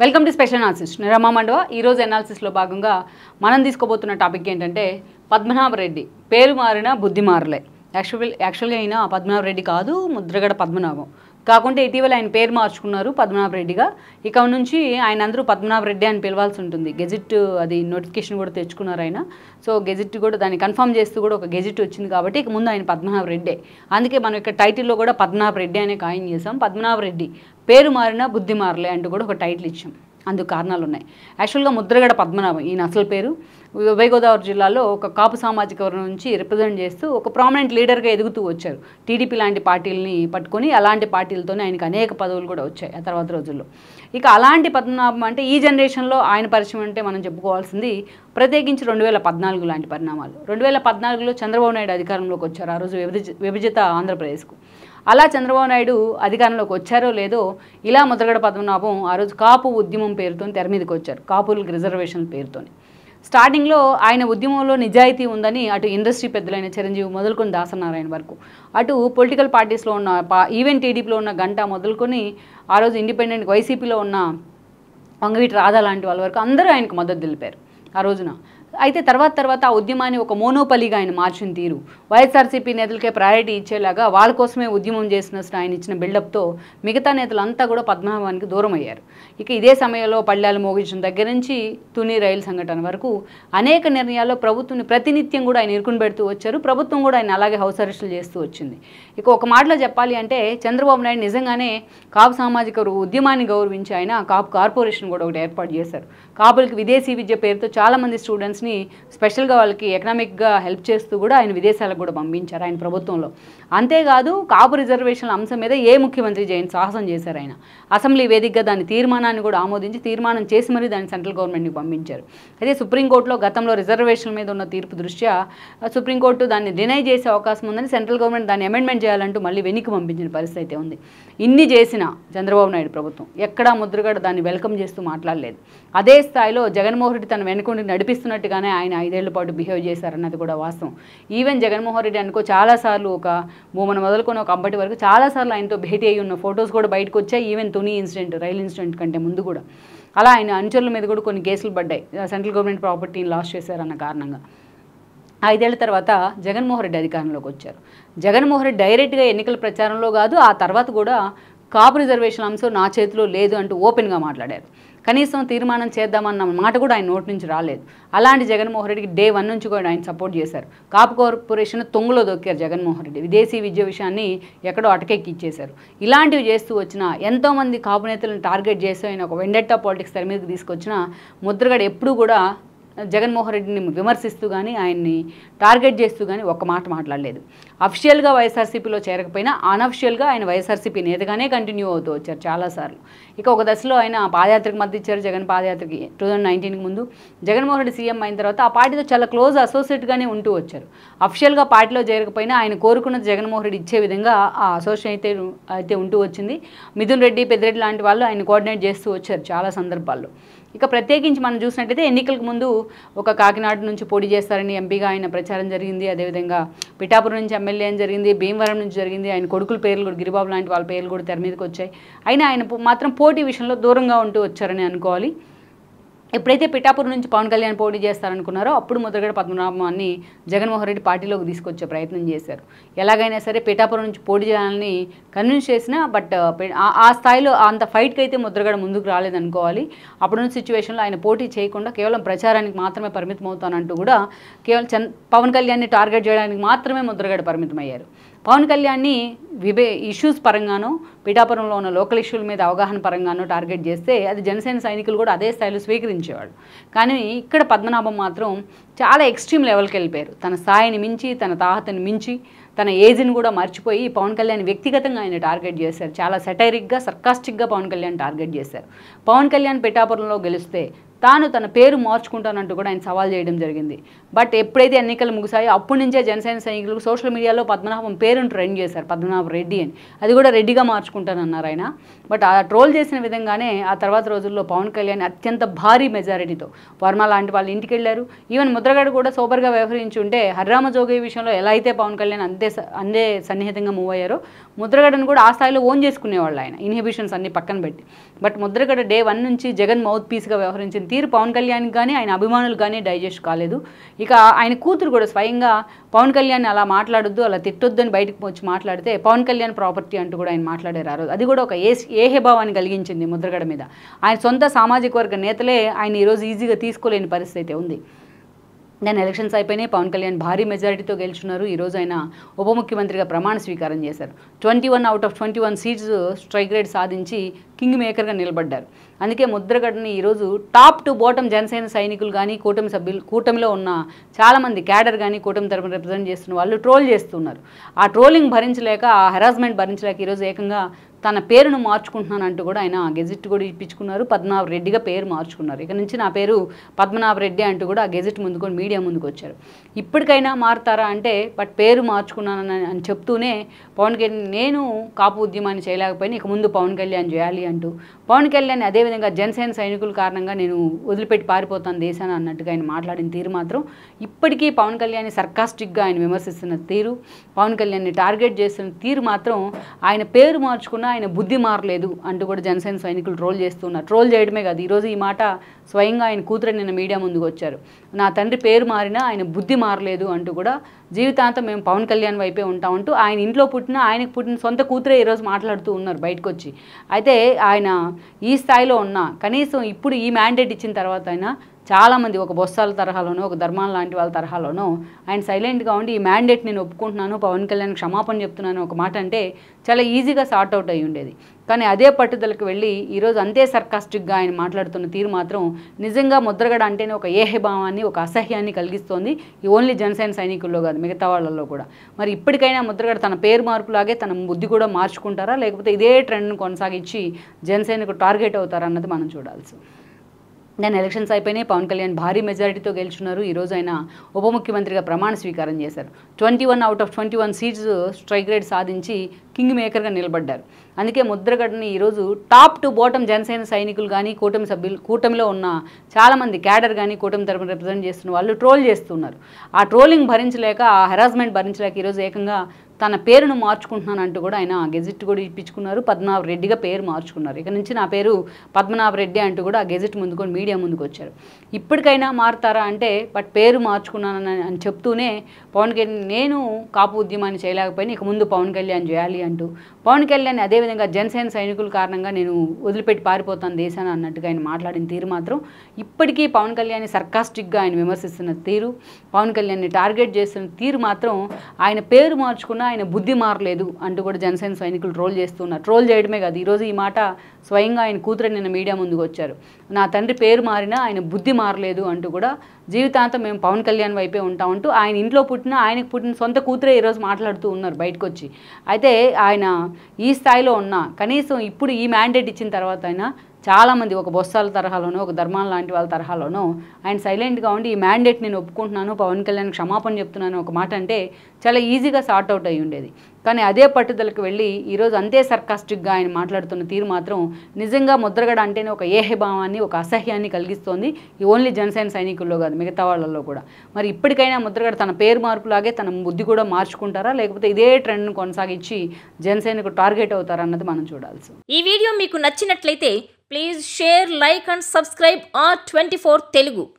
Welcome to special analysis Nirama Mandava ఈరోజు అనాలిసిస్లో భాగంగా మనం తీసుకోబోతున్న టాపిక్ ఏంటంటే పద్మనాభరెడ్డి పేరు మారిన బుద్ధి మారలే. యాక్చువల్గా అయినా పద్మనాభరెడ్డి కాదు, ముద్రగడ పద్మనాభం. కాకుంటే ఇటీవల ఆయన పేరు మార్చుకున్నారు పద్మనాభరెడ్డిగా. ఇక నుంచి ఆయన అందరూ పద్మనాభరెడ్డి అని పిలవాల్సి ఉంటుంది. గెజిట్ అది నోటిఫికేషన్ కూడా తెచ్చుకున్నారు ఆయన. సో గెజిట్ కూడా దాన్ని కన్ఫర్మ్ చేస్తూ కూడా ఒక గెజిట్ వచ్చింది కాబట్టి ఇక ముందు ఆయన పద్మనాభరెడ్డే. అందుకే మనం ఇక్కడ టైటిల్లో కూడా పద్మనాభరెడ్డి అనే కాయిన్ చేసాం. పద్మనాభరెడ్డి పేరు మారిన బుద్ధి మారలే అంటూ కూడా ఒక టైటిల్ ఇచ్చాం. అందుకు కారణాలు ఉన్నాయి. యాక్చువల్గా ముద్రగడ పద్మనాభం ఈయన అసలు పేరు. ఉభయ గోదావరి జిల్లాలో ఒక కాపు సామాజిక వర్గం నుంచి రిప్రజెంట్ చేస్తూ ఒక ప్రామినెంట్ లీడర్గా ఎదుగుతూ వచ్చారు. టీడీపీ లాంటి పార్టీలని పట్టుకొని అలాంటి పార్టీలతోనే ఆయనకు అనేక పదవులు కూడా వచ్చాయి ఆ తర్వాత రోజుల్లో. ఇక అలాంటి పద్మనాభం అంటే ఈ జనరేషన్లో ఆయన పరిచయం అంటే మనం చెప్పుకోవాల్సింది ప్రత్యేకించి 2014 లాంటి పరిణామాలు. 2014లో చంద్రబాబు నాయుడు అధికారంలోకి వచ్చారు. ఆ రోజు విభజిత ఆంధ్రప్రదేశ్కు. అలా చంద్రబాబు నాయుడు అధికారంలోకి వచ్చారో లేదో ఇలా ముద్రగడ పద్మనాభం ఆ రోజు కాపు ఉద్యమం పేరుతో తెర మీదకి వచ్చారు. కాపులకు రిజర్వేషన్ పేరుతో. స్టార్టింగ్లో ఆయన ఉద్యమంలో నిజాయితీ ఉందని అటు ఇండస్ట్రీ పెద్దలైన చిరంజీవి మొదలుకొని దాసనారాయణ వరకు, అటు పొలిటికల్ పార్టీస్లో ఉన్న ఈవెన్ టీడీపీలో ఉన్న గంట మొదలుకొని ఆ రోజు ఇండిపెండెంట్ వైసీపీలో ఉన్న వంగవీటి రాధా లాంటి వాళ్ళ వరకు అందరూ ఆయనకు మద్దతు తెలిపారు ఆ రోజున. అయితే తర్వాత ఆ ఉద్యమాన్ని ఒక మోనోపలిగా ఆయన మార్చిన తీరు, వైఎస్ఆర్సీపీ నేతలకే ప్రయారిటీ ఇచ్చేలాగా వాళ్ళ కోసమే ఉద్యమం చేసిన ఆయన ఇచ్చిన బిల్డప్తో మిగతా నేతలంతా కూడా పద్మనాభానికి దూరం అయ్యారు. ఇక ఇదే సమయంలో పళ్ళాలు మోగించడం దగ్గర నుంచి తుని రైలు సంఘటన వరకు అనేక నిర్ణయాల్లో ప్రభుత్వాన్ని ప్రతినిత్యం కూడా ఆయన ఇరుకుని పెడుతూ వచ్చారు. ప్రభుత్వం కూడా ఆయన అలాగే హౌస్ అరెస్టులు చేస్తూ వచ్చింది. ఇక ఒక మాటలో చెప్పాలి అంటే చంద్రబాబు నాయుడు నిజంగానే కాపు సామాజిక ఉద్యమాన్ని గౌరవించి ఆయన కాపు కార్పొరేషన్ కూడా ఒకటి ఏర్పాటు చేశారు. కాపులకి విదేశీ విద్య పేరుతో చాలామంది స్టూడెంట్స్ని స్పెషల్గా వాళ్ళకి ఎకనామిక్గా హెల్ప్ చేస్తూ కూడా ఆయన విదేశాలకు కూడా పంపించారు ఆయన ప్రభుత్వంలో. అంతేకాదు కాపు రిజర్వేషన్ల అంశం మీద ఏ ముఖ్యమంత్రి చేయని సాహసం చేశారు ఆయన. అసెంబ్లీ వేదికగా దాని తీర్మానాన్ని కూడా ఆమోదించి తీర్మానం చేసి మరీ దాన్ని సెంట్రల్ గవర్నమెంట్కి పంపించారు. అయితే సుప్రీంకోర్టులో గతంలో రిజర్వేషన్ల మీద ఉన్న తీర్పు దృష్ట్యా సుప్రీంకోర్టు దాన్ని డినై చేసే అవకాశం ఉందని సెంట్రల్ గవర్నమెంట్ దాన్ని అమెండ్మెంట్ చేయాలంటూ మళ్ళీ వెనక్కి పంపించిన పరిస్థితి అయితే ఉంది. ఇన్ని చేసిన చంద్రబాబు నాయుడు ప్రభుత్వం ఎక్కడా ముద్రగడ దాన్ని వెల్కమ్ చేస్తూ మాట్లాడలేదు. అదే స్థాయిలో జగన్మోహన్ రెడ్డి తన వెనుకుండి నడిపిస్తున్నట్టుగానే ఆయన 5 ఏళ్ల పాటు బిహేవ్ చేశారన్నది కూడా వాస్తవం. ఈవెన్ జగన్మోహన్ రెడ్డి అనుకో చాలాసార్లు ఒక భూమన మొదలుకొని ఒక అంబటి వరకు చాలాసార్లు ఆయనతో భేటీ అయ్యి ఉన్న ఫొటోస్ కూడా బయటకు వచ్చాయి. ఈవెన్ తుని ఇన్సిడెంట్, రైలు ఇన్సిడెంట్ కంటే ముందు కూడా అలా ఆయన అనుచరుల మీద కూడా కొన్ని కేసులు పడ్డాయి. సెంట్రల్ గవర్నమెంట్ ప్రాపర్టీని లాస్ చేశారన్న కారణంగా. 5 ఏళ్ల తర్వాత జగన్మోహన్ రెడ్డి అధికారంలోకి వచ్చారు. జగన్మోహన్ రెడ్డి డైరెక్ట్గా ఎన్నికల ప్రచారంలో కాదు, ఆ తర్వాత కూడా కాపు రిజర్వేషన్ అంశం నా చేతిలో లేదు అంటూ ఓపెన్గా మాట్లాడారు. కనీసం తీర్మానం చేద్దామన్న మాట కూడా ఆయన నోటి నుంచి రాలేదు. అలాంటి జగన్మోహన్ రెడ్డికి డే 1 నుంచి కూడా ఆయన సపోర్ట్ చేశారు. కాపు కార్పొరేషన్ తొంగులో దొక్కారు జగన్మోహన్ రెడ్డి. విదేశీ విద్య విషయాన్ని ఎక్కడో అటకెక్కిచ్చేశారు. ఇలాంటివి చేస్తూ వచ్చిన ఎంతోమంది కాపు నేతలను టార్గెట్ చేసి ఆయన ఒక వెండెట్టా పాలిటిక్స్ తెర మీదకి తీసుకొచ్చిన ముద్రగడ ఎప్పుడూ కూడా జగన్మోహన్ రెడ్డిని విమర్శిస్తూ కానీ ఆయన్ని టార్గెట్ చేస్తూ కానీ ఒక్క మాట మాట్లాడలేదు. అఫిషియల్గా వైఎస్ఆర్సీపీలో చేరకపోయినా అనఫిషియల్గా ఆయన వైఎస్ఆర్సీపీ నేతగానే కంటిన్యూ అవుతూ వచ్చారు చాలాసార్లు. ఇక ఒక దశలో ఆయన పాదయాత్రకు మద్దతు ఇచ్చారు. జగన్ పాదయాత్రకి 2019కి ముందు జగన్మోహన్ రెడ్డి సీఎం అయిన తర్వాత ఆ పార్టీతో చాలా క్లోజ్ అసోసియేట్గానే ఉంటూ వచ్చారు. అఫిషియల్గా పార్టీలో చేరకపోయినా ఆయన కోరుకున్నది జగన్మోహన్ రెడ్డి ఇచ్చే విధంగా ఆ అసోసియేట్ అయితే ఉంటూ వచ్చింది. మిథున్ రెడ్డి, పెద్దిరెడ్డి లాంటి వాళ్ళు ఆయన కోఆర్డినేట్ చేస్తూ వచ్చారు చాలా సందర్భాల్లో. ఇక ప్రత్యేకించి మనం చూసినట్టయితే ఎన్నికలకు ముందు ఒక కాకినాడ నుంచి పోటీ చేస్తారని ఎంపీగా ఆయన ప్రచారం జరిగింది. అదేవిధంగా పిఠాపురం నుంచి ఎమ్మెల్యే అని జరిగింది, భీమవరం నుంచి జరిగింది. ఆయన కొడుకుల పేర్లు కూడా గిరిబాబు లాంటి వాళ్ళ పేర్లు కూడా తెర మీదకి వచ్చాయి. అయినా ఆయన మాత్రం పోటీ విషయంలో దూరంగా ఉంటూ వచ్చారని అనుకోవాలి. ఎప్పుడైతే పిఠాపురం నుంచి పవన్ కళ్యాణ్ పోటీ చేస్తారనుకున్నారో అప్పుడు ముద్రగడ పద్మనాభాన్ని జగన్మోహన్ రెడ్డి పార్టీలోకి తీసుకొచ్చే ప్రయత్నం చేశారు. ఎలాగైనా సరే పిఠాపురం నుంచి పోటీ చేయాలని కన్విన్స్ చేసినా బట్ ఆ స్థాయిలో అంత ఫైట్కి అయితే ముద్రగడ ముందుకు రాలేదనుకోవాలి. అప్పుడున్న సిచ్యువేషన్లో ఆయన పోటీ చేయకుండా కేవలం ప్రచారానికి మాత్రమే పరిమితం అవుతానంటూ కూడా కేవలం పవన్ కళ్యాణ్ని టార్గెట్ చేయడానికి మాత్రమే ముద్రగడ పరిమితమయ్యారు. పవన్ కళ్యాణ్ని ఇష్యూస్ పరంగానో పిఠాపురంలో ఉన్న లోకల్ ఇష్యూల మీద అవగాహన పరంగానో టార్గెట్ చేస్తే అది జనసేన సైనికులు కూడా అదే స్థాయిలో స్వీకరించేవాడు. కానీ ఇక్కడ పద్మనాభం మాత్రం చాలా ఎక్స్ట్రీమ్ లెవెల్కి వెళ్ళిపోయారు. తన స్థాయిని మించి, తన తాహతని మించి, తన ఏజ్ని కూడా మర్చిపోయి పవన్ కళ్యాణ్ వ్యక్తిగతంగా ఆయన టార్గెట్ చేశారు. చాలా సెటైరిక్గా, సర్కాస్టిక్గా పవన్ కళ్యాణ్ టార్గెట్ చేశారు. పవన్ కళ్యాణ్ పిఠాపురంలో గెలిస్తే తాను తన పేరు మార్చుకుంటానంటూ కూడా ఆయన సవాల్ చేయడం జరిగింది. బట్ ఎప్పుడైతే ఎన్నికలు ముగిసాయో అప్పటి నుంచే జనసేన సైనికులు సోషల్ మీడియాలో పద్మనాభం పేరును ట్రెండ్ చేశారు, పద్మనాభ రెడ్డి అని. అది కూడా రెడ్డిగా మార్చుకుంటానన్నారు ఆయన. బట్ ఆ ట్రోల్ చేసిన విధంగానే ఆ తర్వాత రోజుల్లో పవన్ కళ్యాణ్ అత్యంత భారీ మెజారిటీతో వర్మ లాంటి వాళ్ళ ఇంటికి వెళ్ళారు. ఈవెన్ ముద్రగడ కూడా సూపర్గా వ్యవహరించి ఉంటే హరిరామ జోగి విషయంలో ఎలా అయితే పవన్ కళ్యాణ్ అందే సన్నిహితంగా మూవ్ అయ్యారో ముద్రగడను కూడా ఆ స్థాయిలో ఓన్ చేసుకునేవాళ్ళు ఆయన, ఇన్హిబిషన్స్ అన్ని పక్కన పెట్టి. బట్ ముద్రగడ డే 1 నుంచి జగన్ మౌత్ పీస్గా వ్యవహరించిన తీరు పవన్ కళ్యాణ్కి కానీ ఆయన అభిమానులు కానీ డైజెస్ట్ కాలేదు. ఇక ఆయన కూతురు కూడా స్వయంగా పవన్ కళ్యాణ్ అలా మాట్లాడొద్దు, అలా తిట్టొద్దు అని బయటకు వచ్చి మాట్లాడితే పవన్ కళ్యాణ్ ప్రాపర్టీ అంటూ కూడా ఆయన మాట్లాడారు ఆ రోజు. అది కూడా ఒక ఏహేభావాన్ని కలిగించింది ముద్రగడ మీద. ఆయన సొంత సామాజిక వర్గ నేతలే ఆయన ఈరోజు ఈజీగా తీసుకోలేని పరిస్థితి ఉంది. దాని ఎలక్షన్స్ అయిపోయినాయి, పవన్ కళ్యాణ్ భారీ మెజారిటీతో గెలుచున్నారు. ఈరోజు ఆయన ఉప ముఖ్యమంత్రిగా ప్రమాణ స్వీకారం చేశారు. 21 out of 21 seats strike rate సాధించి కింగ్ మేకర్గా నిలబడ్డారు. అందుకే ముద్రగడని ఈరోజు టాప్ టు బాటమ్ జనసేన సైనికులు కానీ కూటమిలో ఉన్న చాలామంది క్యాడర్ కానీ కూటమి తరపున రిప్రజెంట్ చేస్తున్న వాళ్ళు ట్రోల్ చేస్తున్నారు. ఆ ట్రోలింగ్ భరించలేక, ఆ హెరాస్మెంట్ భరించలేక ఈరోజు ఏకంగా తన పేరును మార్చుకుంటున్నానంటూ కూడా ఆయన గెజెట్ కూడా ఇప్పించుకున్నారు. పద్మనాభ రెడ్డిగా పేరు మార్చుకున్నారు. ఇక నుంచి నా పేరు పద్మనాభ రెడ్డి అంటూ కూడా ఆ గెజెట్ ముందుకొని మీడియా ముందుకు వచ్చారు. ఇప్పటికైనా మారుతారా అంటే బట్ పేరు మార్చుకున్నానని అని చెప్తూనే పవన్ కళ్యాణ్ నేను కాపు ఉద్యమాన్ని చేయలేకపోయినా ఇక ముందు పవన్ కళ్యాణ్ చేయాలి అంటూ పవన్ కళ్యాణ్ అదేవిధంగా జనసేన సైనికుల కారణంగా నేను వదిలిపెట్టి పారిపోతాను దేశాన్ని అన్నట్టుగా ఆయన మాట్లాడిన తీరు మాత్రం ఇప్పటికీ పవన్ కళ్యాణ్ సర్కాస్టిక్గా ఆయన విమర్శిస్తున్న తీరు, పవన్ కళ్యాణ్ని టార్గెట్ చేస్తున్న తీరు మాత్రం ఆయన పేరు మార్చుకున్న ఆయన బుద్ధి మారలేదు అంటూ కూడా జనసేన సైనికులు ట్రోల్ చేస్తున్నారు. ట్రోల్ చేయడమే కాదు, ఈరోజు ఈ మాట స్వయంగా ఆయన కూతురు నిన్న మీడియా ముందుకు వచ్చారు. నా తండ్రి పేరు మారినా ఆయన బుద్ధి మారలేదు అంటూ కూడా జీవితాంతం మేము పవన్ కళ్యాణ్ వైపే ఉంటామంటూ ఆయన ఇంట్లో ఆయనకు పుట్టిన సొంత కూతురే ఈరోజు మాట్లాడుతూ ఉన్నారు బయటకు వచ్చి. అయితే ఆయన ఈ స్థాయిలో ఉన్నా కనీసం ఇప్పుడు ఈ మ్యాండేట్ ఇచ్చిన తర్వాత అయినా చాలామంది ఒక బొత్సాల తరహాలోనో ఒక ధర్మాల లాంటి వాళ్ళ తరహాలోనో ఆయన సైలెంట్గా ఉండి ఈ మ్యాండేట్ నేను ఒప్పుకుంటున్నాను, పవన్ కళ్యాణ్ క్షమాపణ చెప్తున్నాను ఒక మాట అంటే చాలా ఈజీగా సార్ట్ అవుట్ అయ్యి ఉండేది. కానీ అదే పట్టుదలకు వెళ్ళి ఈరోజు అంతే సర్కాస్టిక్గా ఆయన మాట్లాడుతున్న తీరు మాత్రం నిజంగా ముద్రగడ అంటేనే ఒక ఏహభావాన్ని, ఒక అసహ్యాన్ని కలిగిస్తోంది. ఈ ఓన్లీ జనసేన సైనికుల్లో కాదు, మిగతా వాళ్ళల్లో కూడా. మరి ఇప్పటికైనా ముద్రగడ తన పేరు మార్పులాగే తన బుద్ధి కూడా మార్చుకుంటారా, లేకపోతే ఇదే ట్రెండ్ను కొనసాగించి జనసేనకు టార్గెట్ అవుతారా అన్నది మనం చూడాల్సి. దాని ఎలక్షన్స్ అయిపోయినాయి, పవన్ కళ్యాణ్ భారీ మెజారిటీతో గెలుచున్నారు. ఈరోజు ఆయన ఉప ముఖ్యమంత్రిగా ప్రమాణ స్వీకారం చేశారు. 21 out of 21 seats strike rate సాధించి కింగ్ మేకర్గా నిలబడ్డారు. అందుకే ముద్రగడని ఈరోజు టాప్ టు బాటమ్ జనసేన సైనికులు కానీ కూటమిలో ఉన్న చాలామంది క్యాడర్ కానీ కూటమి తరపున రిప్రజెంట్ చేస్తున్న వాళ్ళు ట్రోల్ చేస్తున్నారు. ఆ ట్రోలింగ్ భరించలేక, ఆ హెరాస్మెంట్ భరించలేక ఈరోజు ఏకంగా తన పేరును మార్చుకుంటున్నానంటూ కూడా ఆయన గెజెట్ కూడా ఇప్పించుకున్నారు. పద్మనాభ రెడ్డిగా పేరు మార్చుకున్నారు. ఇక నుంచి నా పేరు పద్మనాభ రెడ్డి అంటూ కూడా ఆ గెజెట్ ముందుకొని మీడియా ముందుకు వచ్చారు. ఇప్పటికైనా మారుతారా అంటే బట్ పేరు మార్చుకున్నానని అని చెప్తూనే పవన్ కళ్యాణ్ నేను కాపు ఉద్యమాన్ని చేయలేకపోయినా ఇక ముందు పవన్ కళ్యాణ్ చేయాలి అంటూ పవన్ కళ్యాణ్ అదేవిధంగా జనసేన సైనికుల కారణంగా నేను వదిలిపెట్టి పారిపోతాను దేశాన్ని అన్నట్టుగా ఆయన మాట్లాడిన తీరు మాత్రం ఇప్పటికీ పవన్ కళ్యాణ్ సర్కాస్టిక్గా ఆయన విమర్శిస్తున్న తీరు, పవన్ కళ్యాణ్ని టార్గెట్ చేస్తున్న తీరు మాత్రం ఆయన పేరు మార్చుకున్న ఆయన బుద్ధి మారలేదు అంటూ కూడా జనసేన సైనికులు ట్రోల్ చేస్తున్నారు. ట్రోల్ చేయడమే కాదు, ఈరోజు ఈ మాట స్వయంగా ఆయన కూతురు నిన్న మీడియా ముందుకు వచ్చారు. నా తండ్రి పేరు మారినా ఆయన బుద్ధి మారలేదు అంటూ కూడా జీవితాంతం మేము పవన్ కళ్యాణ్ వైపే ఉంటామంటూ ఆయన ఇంట్లో ఆయనకు పుట్టిన సొంత కూతురే ఈరోజు మాట్లాడుతూ ఉన్నారు బయటకు వచ్చి. అయితే ఆయన ఈ స్థాయిలో ఉన్నా కనీసం ఇప్పుడు ఈ మ్యాండేట్ ఇచ్చిన తర్వాత అయినా చాలామంది ఒక బొత్సాల తరహాలోనో ఒక ధర్మాల లాంటి వాళ్ళ తరహాలోనో ఆయన సైలెంట్గా ఉండి ఈ మ్యాండేట్ నేను ఒప్పుకుంటున్నాను, పవన్ కళ్యాణ్ క్షమాపణ చెప్తున్నాను ఒక మాట అంటే చాలా ఈజీగా సార్ట్ అవుట్ అయ్యి ఉండేది. కానీ అదే పట్టుదలకు వెళ్ళి ఈరోజు అంతే సర్కాస్టిక్గా ఆయన మాట్లాడుతున్న తీరు మాత్రం నిజంగా ముద్రగడ అంటేనే ఒక ఏహభావాన్ని, ఒక అసహ్యాన్ని కలిగిస్తోంది. ఈ ఓన్లీ జనసేన సైనికుల్లో కాదు, మిగతా వాళ్ళల్లో కూడా. మరి ఇప్పటికైనా ముద్రగడ తన పేరు మార్పులాగే తన బుద్ధి కూడా మార్చుకుంటారా, లేకపోతే ఇదే ట్రెండ్ను కొనసాగించి జనసేనకు టార్గెట్ అవుతారా అన్నది మనం చూడాల్సి. ఈ వీడియో మీకు నచ్చినట్లయితే please share, like and subscribe R24 Telugu.